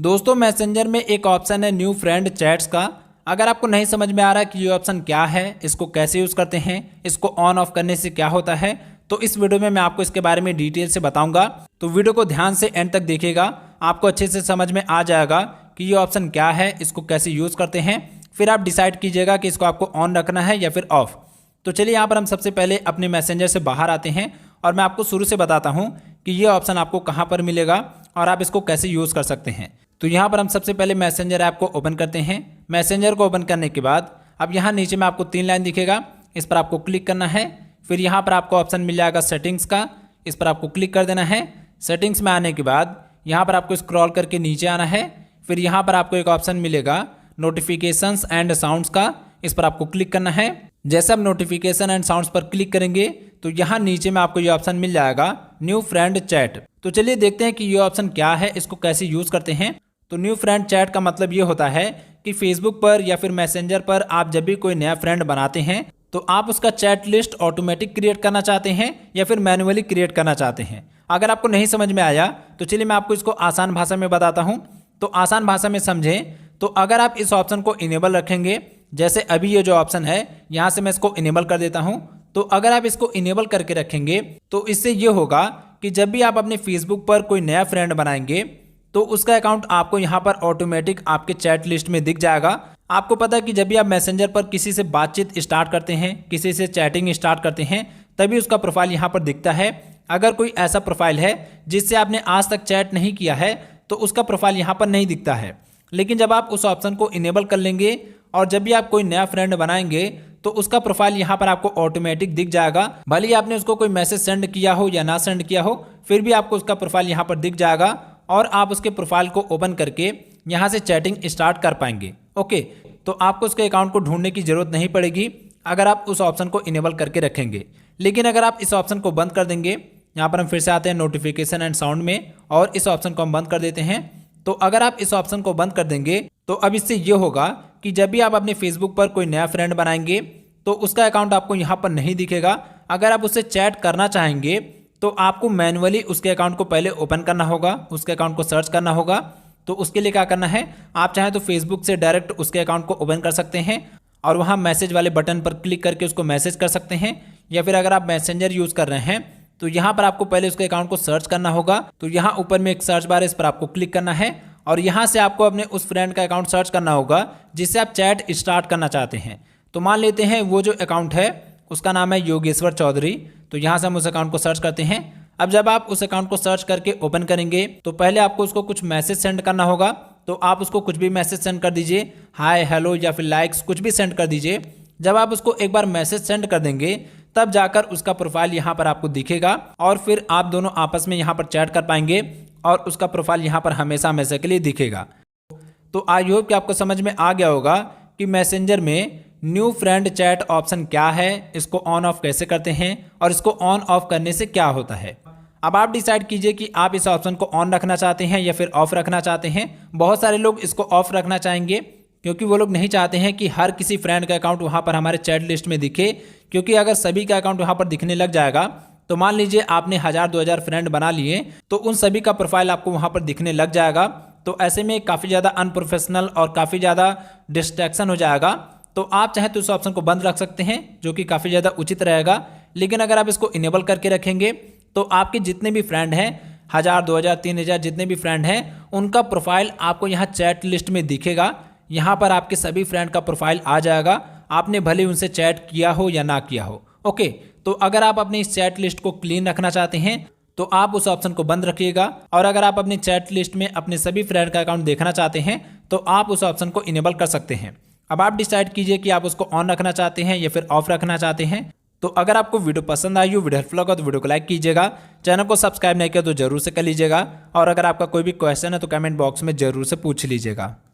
दोस्तों मैसेंजर में एक ऑप्शन है न्यू फ्रेंड चैट्स का। अगर आपको नहीं समझ में आ रहा कि ये ऑप्शन क्या है, इसको कैसे यूज़ करते हैं, इसको ऑन ऑफ करने से क्या होता है, तो इस वीडियो में मैं आपको इसके बारे में डिटेल से बताऊंगा। तो वीडियो को ध्यान से एंड तक देखिएगा, आपको अच्छे से समझ में आ जाएगा कि ये ऑप्शन क्या है, इसको कैसे यूज़ करते हैं। फिर आप डिसाइड कीजिएगा कि इसको आपको ऑन रखना है या फिर ऑफ। तो चलिए यहाँ पर हम सबसे पहले अपने मैसेंजर से बाहर आते हैं और मैं आपको शुरू से बताता हूँ कि ये ऑप्शन आपको कहाँ पर मिलेगा और आप इसको कैसे यूज़ कर सकते हैं। तो यहाँ पर हम सबसे पहले मैसेंजर ऐप को ओपन करते हैं। मैसेंजर को ओपन करने के बाद अब यहाँ नीचे में आपको 3 लाइन दिखेगा, इस पर आपको क्लिक करना है। फिर यहाँ पर आपको ऑप्शन मिल जाएगा सेटिंग्स का, इस पर आपको क्लिक कर देना है। सेटिंग्स में आने के बाद यहाँ पर आपको स्क्रॉल करके नीचे आना है। फिर यहाँ पर आपको एक ऑप्शन मिलेगा नोटिफिकेशंस एंड साउंड्स का, इस पर आपको क्लिक करना है। जैसे आप नोटिफिकेशन एंड साउंड्स पर क्लिक करेंगे तो यहाँ नीचे में आपको ये ऑप्शन मिल जाएगा न्यू फ्रेंड चैट। तो चलिए देखते हैं कि ये ऑप्शन क्या है, इसको कैसे यूज़ करते हैं। तो न्यू फ्रेंड चैट का मतलब ये होता है कि फेसबुक पर या फिर मैसेंजर पर आप जब भी कोई नया फ्रेंड बनाते हैं तो आप उसका चैट लिस्ट ऑटोमेटिक क्रिएट करना चाहते हैं या फिर मैन्युअली क्रिएट करना चाहते हैं। अगर आपको नहीं समझ में आया तो चलिए मैं आपको इसको आसान भाषा में बताता हूँ। तो आसान भाषा में समझें तो अगर आप इस ऑप्शन को इनेबल रखेंगे, जैसे अभी ये जो ऑप्शन है यहाँ से मैं इसको इनेबल कर देता हूँ। तो अगर आप इसको इनेबल करके रखेंगे तो इससे ये होगा कि जब भी आप अपने फेसबुक पर कोई नया फ्रेंड बनाएंगे तो उसका अकाउंट आपको यहाँ पर ऑटोमेटिक आपके चैट लिस्ट में दिख जाएगा। आपको पता है कि जब भी आप मैसेंजर पर किसी से बातचीत स्टार्ट करते हैं, किसी से चैटिंग स्टार्ट करते हैं, तभी उसका प्रोफाइल यहाँ पर दिखता है। अगर कोई ऐसा प्रोफाइल है जिससे आपने आज तक चैट नहीं किया है तो उसका प्रोफाइल यहाँ पर नहीं दिखता है। लेकिन जब आप उस ऑप्शन को इनेबल कर लेंगे और जब भी आप कोई नया फ्रेंड बनाएंगे तो उसका प्रोफाइल यहाँ पर आपको ऑटोमेटिक दिख जाएगा। भले ही आपने उसको कोई मैसेज सेंड किया हो या ना सेंड किया हो, फिर भी आपको उसका प्रोफाइल यहाँ पर दिख जाएगा और आप उसके प्रोफाइल को ओपन करके यहाँ से चैटिंग स्टार्ट कर पाएंगे। ओके, तो आपको उसके अकाउंट को ढूंढने की जरूरत नहीं पड़ेगी अगर आप उस ऑप्शन को इनेबल करके रखेंगे। लेकिन अगर आप इस ऑप्शन को बंद कर देंगे, यहाँ पर हम फिर से आते हैं नोटिफिकेशन एंड साउंड में और इस ऑप्शन को हम बंद कर देते हैं। तो अगर आप इस ऑप्शन को बंद कर देंगे तो अब इससे ये होगा कि जब भी आप अपने फेसबुक पर कोई नया फ्रेंड बनाएंगे तो उसका अकाउंट आपको यहाँ पर नहीं दिखेगा। अगर आप उससे चैट करना चाहेंगे तो आपको मैन्युअली उसके अकाउंट को पहले ओपन करना होगा, उसके अकाउंट को सर्च करना होगा। तो उसके लिए क्या करना है, आप चाहें तो फेसबुक से डायरेक्ट उसके अकाउंट को ओपन कर सकते हैं और वहाँ मैसेज वाले बटन पर क्लिक करके उसको मैसेज कर सकते हैं। या फिर अगर आप मैसेंजर यूज़ कर रहे हैं तो यहाँ पर आपको पहले उसके अकाउंट को सर्च करना होगा। तो यहाँ ऊपर में एक सर्च बार है, इस पर आपको क्लिक करना है और यहाँ से आपको अपने उस फ्रेंड का अकाउंट सर्च करना होगा जिससे आप चैट स्टार्ट करना चाहते हैं। तो मान लेते हैं वो जो अकाउंट है उसका नाम है योगेश्वर चौधरी। तो यहाँ से हम उस अकाउंट को सर्च करते हैं। अब जब आप उस अकाउंट को सर्च करके ओपन करेंगे तो पहले आपको उसको कुछ मैसेज सेंड करना होगा। तो आप उसको कुछ भी मैसेज सेंड कर दीजिए, हाय, हेलो या फिर लाइक्स, कुछ भी सेंड कर दीजिए। जब आप उसको एक बार मैसेज सेंड कर देंगे तब जाकर उसका प्रोफाइल यहाँ पर आपको दिखेगा और फिर आप दोनों आपस में यहाँ पर चैट कर पाएंगे और उसका प्रोफाइल यहाँ पर हमेशा हमेशा के लिए दिखेगा। तो आई होप कि आपको समझ में आ गया होगा कि मैसेंजर में न्यू फ्रेंड चैट ऑप्शन क्या है, इसको ऑन ऑफ कैसे करते हैं और इसको ऑन ऑफ करने से क्या होता है। अब आप डिसाइड कीजिए कि आप इस ऑप्शन को ऑन रखना चाहते हैं या फिर ऑफ रखना चाहते हैं। बहुत सारे लोग इसको ऑफ रखना चाहेंगे क्योंकि वो लोग नहीं चाहते हैं कि हर किसी फ्रेंड का अकाउंट वहाँ पर हमारे चैट लिस्ट में दिखे। क्योंकि अगर सभी का अकाउंट वहाँ पर दिखने लग जाएगा तो मान लीजिए आपने 1000-2000 फ्रेंड बना लिए तो उन सभी का प्रोफाइल आपको वहाँ पर दिखने लग जाएगा। तो ऐसे में काफ़ी ज़्यादा अनप्रोफेशनल और काफ़ी ज़्यादा डिस्ट्रैक्शन हो जाएगा। तो आप चाहे तो इस ऑप्शन को बंद रख सकते हैं जो कि काफ़ी ज़्यादा उचित रहेगा। लेकिन अगर आप इसको इनेबल करके रखेंगे तो आपके जितने भी फ्रेंड हैं, 1000, 2000, 3000 जितने भी फ्रेंड हैं, उनका प्रोफाइल आपको यहाँ चैट लिस्ट में दिखेगा। यहाँ पर आपके सभी फ्रेंड का प्रोफाइल आ जाएगा, आपने भले उनसे चैट किया हो या ना किया हो। ओके, तो अगर आप अपनी इस चैट लिस्ट को क्लीन रखना चाहते हैं तो आप उस ऑप्शन को बंद रखिएगा और अगर आप अपनी चैट लिस्ट में अपने सभी फ्रेंड का अकाउंट देखना चाहते हैं तो आप उस ऑप्शन को इनेबल कर सकते हैं। अब आप डिसाइड कीजिए कि आप उसको ऑन रखना चाहते हैं या फिर ऑफ रखना चाहते हैं। तो अगर आपको वीडियो पसंद आई हो, वीडियो हेल्पफुल लगा तो वीडियो को लाइक कीजिएगा, चैनल को सब्सक्राइब नहीं किया तो जरूर से कर लीजिएगा और अगर आपका कोई भी क्वेश्चन है तो कमेंट बॉक्स में जरूर से पूछ लीजिएगा।